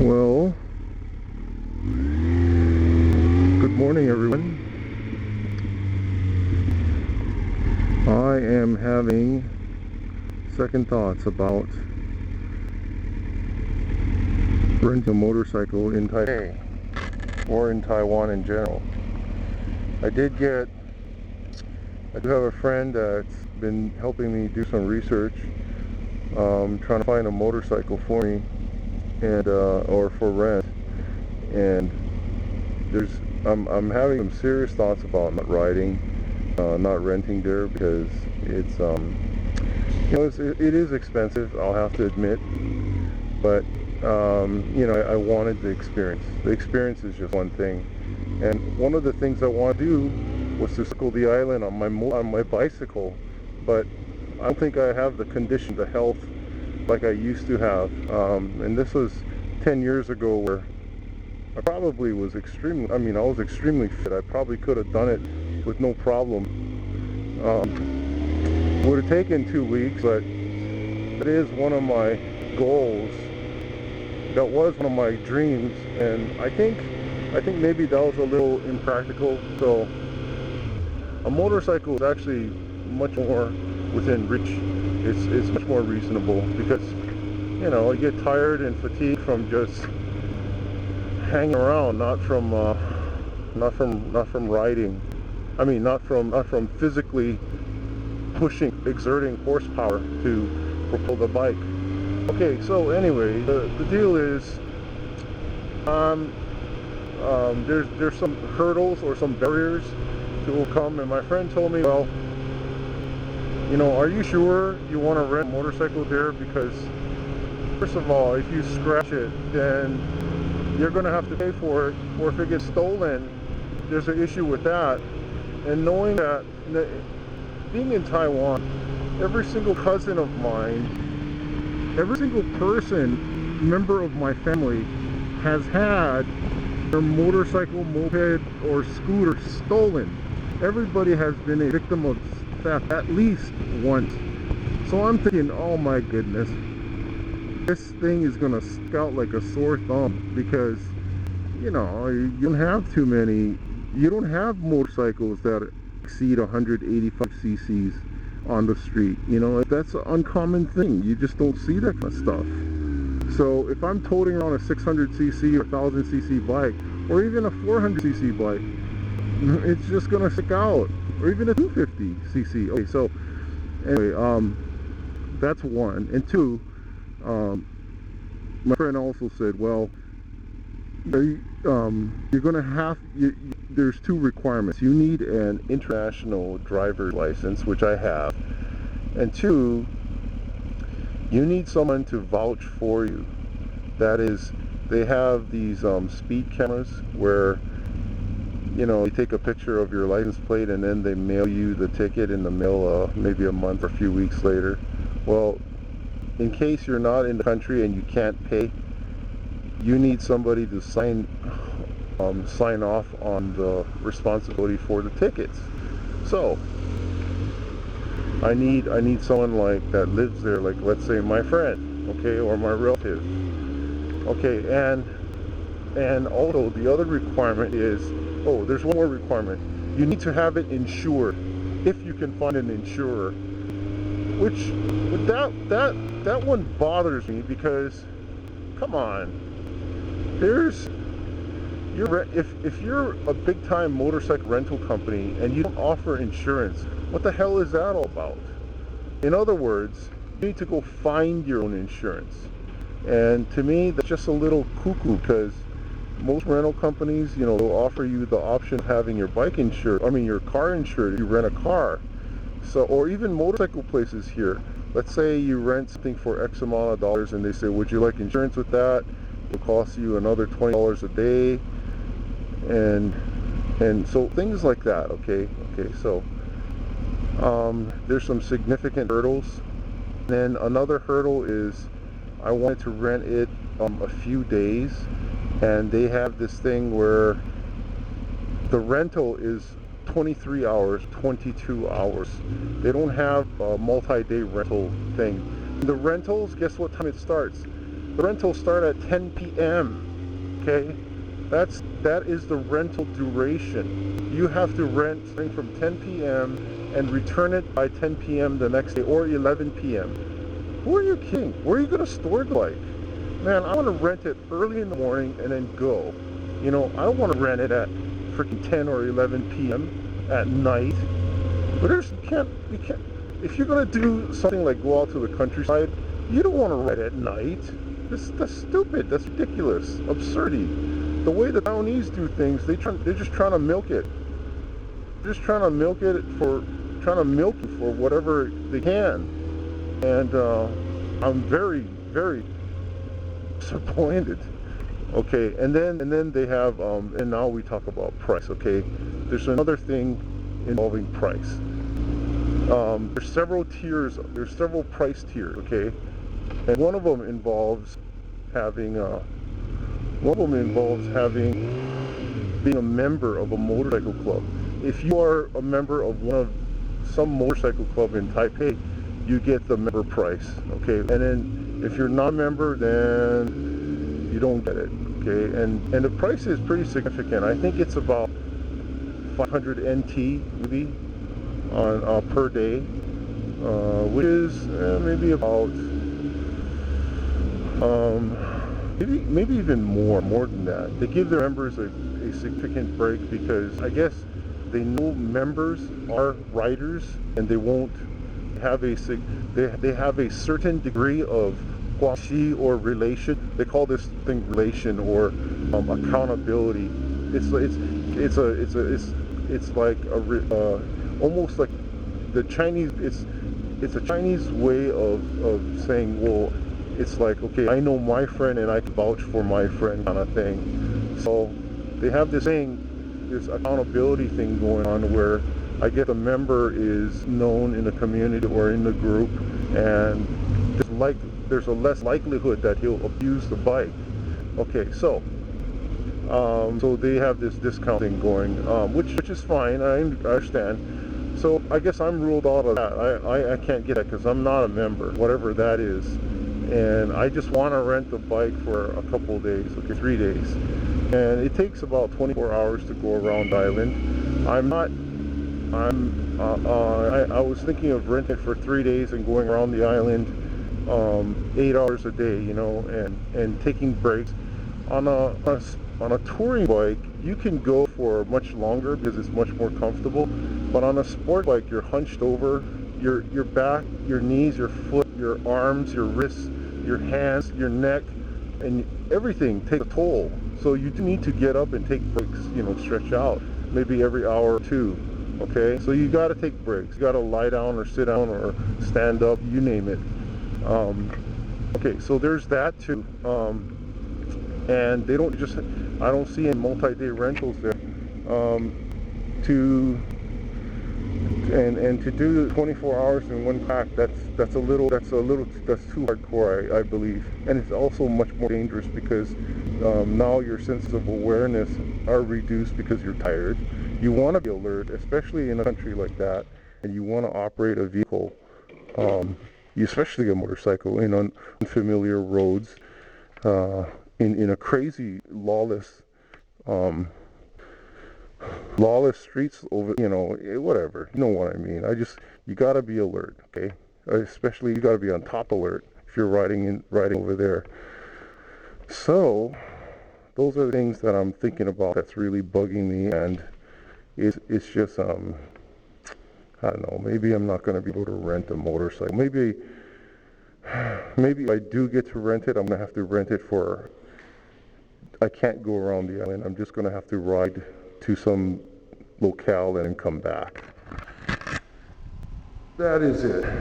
Well, good morning, everyone. I am having second thoughts about renting a motorcycle in Taipei or in Taiwan in general. I do have a friend that's been helping me do some research, trying to find a motorcycle for me and or for rent, and I'm having some serious thoughts about not renting there, because it's it is expensive, I'll have to admit, but I wanted the experience. The experience is just one thing, and one of the things I want to do was to circle the island on my bicycle, but I don't think I have the condition, the health like I used to have, and this was 10 years ago, where I probably was I was extremely fit. I probably could have done it with no problem. Would have taken 2 weeks, but that is one of my goals. That was one of my dreams, and I think maybe that was a little impractical. So a motorcycle is actually much more within reach. It's much more reasonable, because I get tired and fatigued from just hanging around, not from riding. I mean, not from physically exerting horsepower to propel the bike. Okay, so anyway, the deal is, there's some hurdles or some barriers to overcome, and my friend told me, well, are you sure you want to rent a motorcycle there? Because first of all, if you scratch it, then you're going to have to pay for it, or if it gets stolen, there's an issue with that. And knowing that, being in Taiwan, every single cousin of mine, every single member of my family, has had their motorcycle, moped, or scooter stolen. Everybody has been a victim of theft at least once. So I'm thinking, oh my goodness, this thing is gonna stick out like a sore thumb, because you don't have motorcycles that exceed 185 cc's on the street. That's an uncommon thing. You just don't see that kind of stuff. So if I'm toting around a 600cc or 1000cc bike, or even a 400cc bike, it's just gonna stick out. Or even a 250cc. Okay, so anyway, that's one. And two, my friend also said, well, you're gonna have, there's two requirements. You need an international driver's license, which I have, and two, you need someone to vouch for you. That is, they have these speed cameras where you take a picture of your license plate, and then they mail you the ticket in the mail, maybe a month or a few weeks later. Well, in case you're not in the country and you can't pay, you need somebody to sign off on the responsibility for the tickets. So I need someone like that lives there, like, let's say, my friend, okay, or my relative. Okay, and also the other requirement is, there's one more requirement. You need to have it insured, if you can find an insurer. Which that one bothers me, because, come on, if you're a big time motorcycle rental company and you don't offer insurance, what the hell is that all about? In other words, you need to go find your own insurance. And to me, that's just a little cuckoo, because most rental companies, they'll offer you the option of having your bike insured, your car insured if you rent a car. So, or even motorcycle places here. Let's say you rent something for X amount of dollars, and they say, would you like insurance with that? It'll cost you another $20 a day. And so things like that, okay, so there's some significant hurdles. Then another hurdle is, I wanted to rent it a few days, and they have this thing where the rental is 23 hours, 22 hours. They don't have a multi-day rental thing. The rentals, guess what time it starts? The rentals start at 10 p.m. Okay, that is the rental duration. You have to rent starting from 10 p.m. and return it by 10 p.m. the next day or 11 p.m. Who are you kidding? Where are you going to store the bike? Man, I want to rent it early in the morning and then go. You know, I don't want to rent it at freaking 10 or 11 p.m. at night. But you can't. If you're going to do something like go out to the countryside, you don't want to rent at night. That's stupid. That's ridiculous. Absurdity. The way the Taiwanese do things, they're just trying to milk it. They're just trying to milk it trying to milk you for whatever they can. And I'm very, very disappointed. Okay, and then they have and now we talk about price. Okay, there's another thing involving price. There's several tiers. There's several price tiers. Okay, and one of them involves being a member of a motorcycle club. If you are a member of some motorcycle club in Taipei, you get the member price. Okay, and then if you're not a member, then you don't get it. Okay, and the price is pretty significant. I think it's about 500 NT maybe on per day, which is maybe about maybe even more than that. They give their members a significant break because I guess they know members are riders and they won't have they have a certain degree of guanxi or relation. They call this thing relation or accountability. It's like almost like the Chinese. It's a Chinese way of saying, well, it's like, okay, I know my friend and I can vouch for my friend kind of thing. So they have this accountability thing going on where I guess a member is known in the community or in the group, and there's a less likelihood that he'll abuse the bike. Okay, so they have this discount thing going, which is fine. I understand. So I guess I'm ruled out of that. I can't get that because I'm not a member, whatever that is. And I just want to rent the bike for a couple of days, okay, 3 days. And it takes about 24 hours to go around the island. I was thinking of renting it for 3 days and going around the island 8 hours a day, you know, and taking breaks. On a touring bike, you can go for much longer because it's much more comfortable. But on a sport bike, you're hunched over, your back, your knees, your foot, your arms, your wrists, your hands, your neck, and everything takes a toll. So you do need to get up and take breaks, you know, stretch out, maybe every hour or two. Okay, so you got to take breaks. You got to lie down or sit down or stand up, you name it. Okay, so there's that too. And they don't I don't see any multi-day rentals there. To do 24 hours in one pack, that's too hardcore, I believe. And it's also much more dangerous because now your senses of awareness are reduced because you're tired. You want to be alert, especially in a country like that, and you want to operate a vehicle, especially a motorcycle, in unfamiliar roads, in a crazy lawless streets over, you know, whatever, you know what I mean. You got to be alert, okay? Especially you got to be on top alert if you're riding over there. So those are the things that I'm thinking about that's really bugging me, and it's just I don't know, maybe I'm not going to be able to rent a motorcycle. Maybe if I do get to rent it, I'm going to have to rent it I can't go around the island. I'm just going to have to ride to some locale and then come back. That is it.